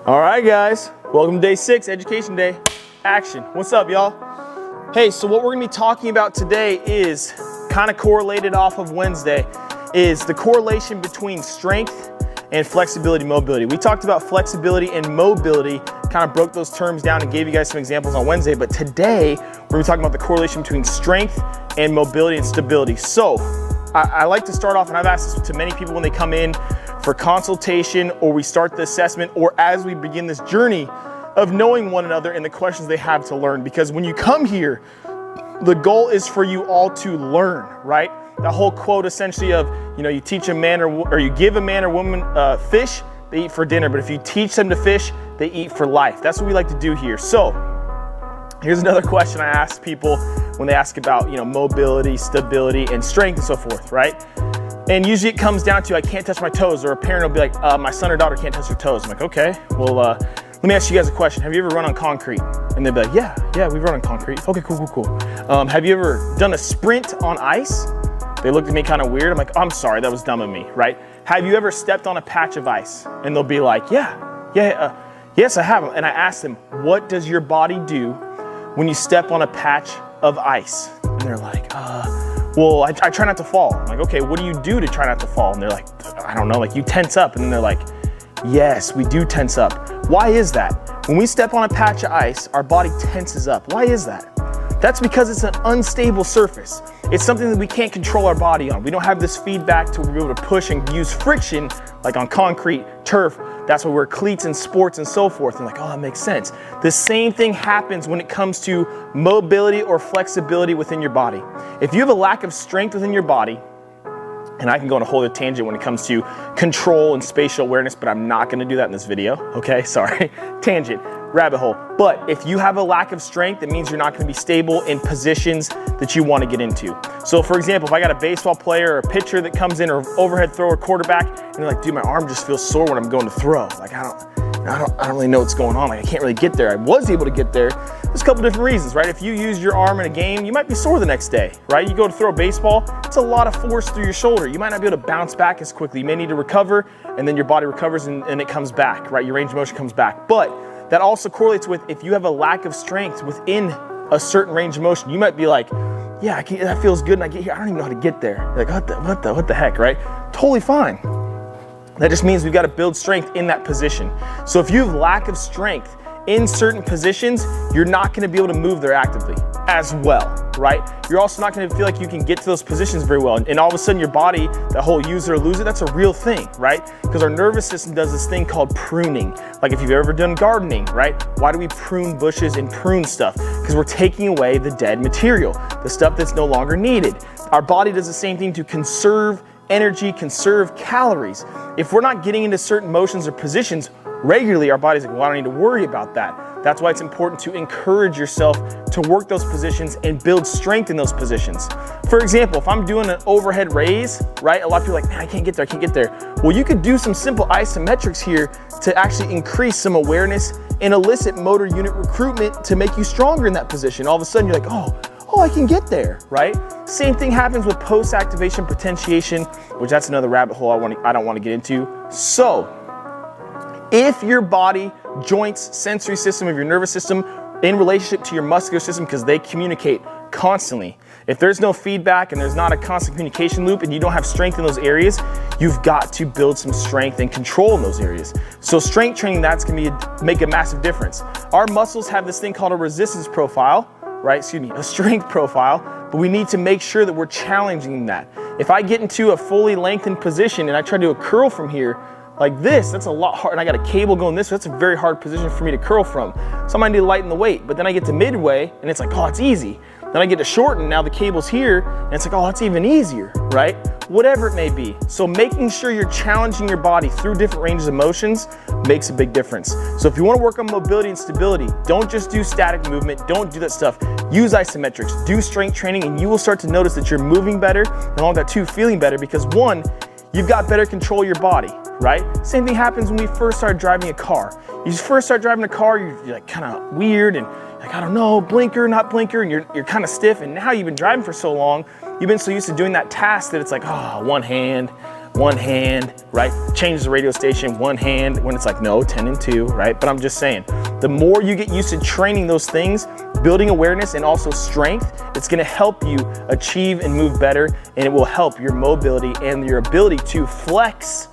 All right, guys, welcome to day 6, Education Day. Action. What's up, y'all? Hey, so what we're gonna be talking about today is kind of correlated off of Wednesday, is the correlation between strength and flexibility, mobility. We talked about flexibility and mobility, kind of broke those terms down and gave you guys some examples on Wednesday, but today we're gonna be talking about the correlation between strength and mobility and stability. So I like to start off, and I've asked this to many people when they come in for consultation or we start the assessment or as we begin this journey of knowing one another and the questions they have to learn. Because when you come here, the goal is for you all to learn, right? That whole quote essentially of, you know, you teach a man or you give a man or woman fish, they eat for dinner. But if you teach them to fish, they eat for life. That's what we like to do here. So here's another question I ask people when they ask about, you know, mobility, stability, and strength and so forth, right? And usually it comes down to, I can't touch my toes, or a parent will be like, my son or daughter can't touch their toes. I'm like, okay, well, let me ask you guys a question. Have you ever run on concrete? And they'll be like, yeah, we've run on concrete. Okay, cool. Have you ever done a sprint on ice? They looked at me kind of weird. I'm like, I'm sorry, that was dumb of me, right? Have you ever stepped on a patch of ice? And they'll be like, yes, I have. And I ask them, what does your body do when you step on a patch of ice? And they're like, well, I try not to fall. I'm like, okay, what do you do to try not to fall? And they're like, I don't know, like you tense up. And then they're like, yes, we do tense up. Why is that? When we step on a patch of ice, our body tenses up. Why is that? That's because it's an unstable surface. It's something that we can't control our body on. We don't have this feedback to be able to push and use friction like on concrete, turf. That's why we're cleats in sports and so forth. And like, oh, that makes sense. The same thing happens when it comes to mobility or flexibility within your body. If you have a lack of strength within your body, and I can go on a whole other tangent when it comes to control and spatial awareness, but I'm not gonna do that in this video, okay? Sorry, tangent, rabbit hole. But if you have a lack of strength, it means you're not gonna be stable in positions that you wanna get into. So for example, if I got a baseball player or a pitcher that comes in, or overhead thrower, quarterback, and they're like, dude, my arm just feels sore when I'm going to throw. Like, I don't really know what's going on. Like, I can't really get there. I was able to get there. There's a couple different reasons, right? If you use your arm in a game, you might be sore the next day, right? You go to throw a baseball, it's a lot of force through your shoulder. You might not be able to bounce back as quickly. You may need to recover, and then your body recovers and it comes back, right? Your range of motion comes back. But that also correlates with if you have a lack of strength within a certain range of motion, you might be like, yeah, that feels good, and I get here, I don't even know how to get there. You're like, what the heck, right? Totally fine. That just means we've got to build strength in that position. So if you have lack of strength in certain positions, you're not going to be able to move there actively as well, right? You're also not going to feel like you can get to those positions very well. And all of a sudden your body, that whole use it or lose it, that's a real thing, right? Because our nervous system does this thing called pruning. Like if you've ever done gardening, right? Why do we prune bushes and prune stuff? Because we're taking away the dead material, the stuff that's no longer needed. Our body does the same thing to conserve energy, conserve calories. If we're not getting into certain motions or positions regularly, our body's like, well, I don't need to worry about that. That's why it's important to encourage yourself to work those positions and build strength in those positions. For example, if I'm doing an overhead raise, right? A lot of people are like, man, I can't get there. Well, you could do some simple isometrics here to actually increase some awareness and elicit motor unit recruitment to make you stronger in that position. All of a sudden you're like, oh, I can get there, right? Same thing happens with post-activation potentiation, which that's another rabbit hole I don't want to get into. So, if your body, joints, sensory system of your nervous system in relationship to your muscular system, because they communicate constantly, if there's no feedback and there's not a constant communication loop and you don't have strength in those areas, you've got to build some strength and control in those areas. So strength training, that's going to make a massive difference. Our muscles have this thing called a resistance profile, right? A strength profile, but we need to make sure that we're challenging that. If I get into a fully lengthened position and I try to do a curl from here like this, that's a lot hard, and I got a cable going this way, that's a very hard position for me to curl from. So I might need to lighten the weight, but then I get to midway and it's like, oh, it's easy. Then I get to shorten, now the cable's here, and it's like, oh, that's even easier, right? Whatever it may be. So making sure you're challenging your body through different ranges of motions makes a big difference. So if you want to work on mobility and stability, don't just do static movement, don't do that stuff. Use isometrics, do strength training, and you will start to notice that you're moving better, and along that too, feeling better, because one, you've got better control of your body, right? Same thing happens when we first start driving a car. You first start driving a car, you're like kind of weird and like, I don't know, blinker, not blinker, and you're kind of stiff, and now you've been driving for so long, you've been so used to doing that task that it's like, oh, one hand, one hand, right? Change the radio station, one hand, when it's like, no, 10 and 2, right? But I'm just saying, the more you get used to training those things, building awareness and also strength, it's gonna help you achieve and move better, and it will help your mobility and your ability to flex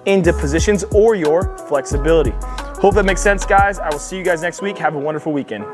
into positions or your flexibility. Hope that makes sense, guys. I will see you guys next week. Have a wonderful weekend.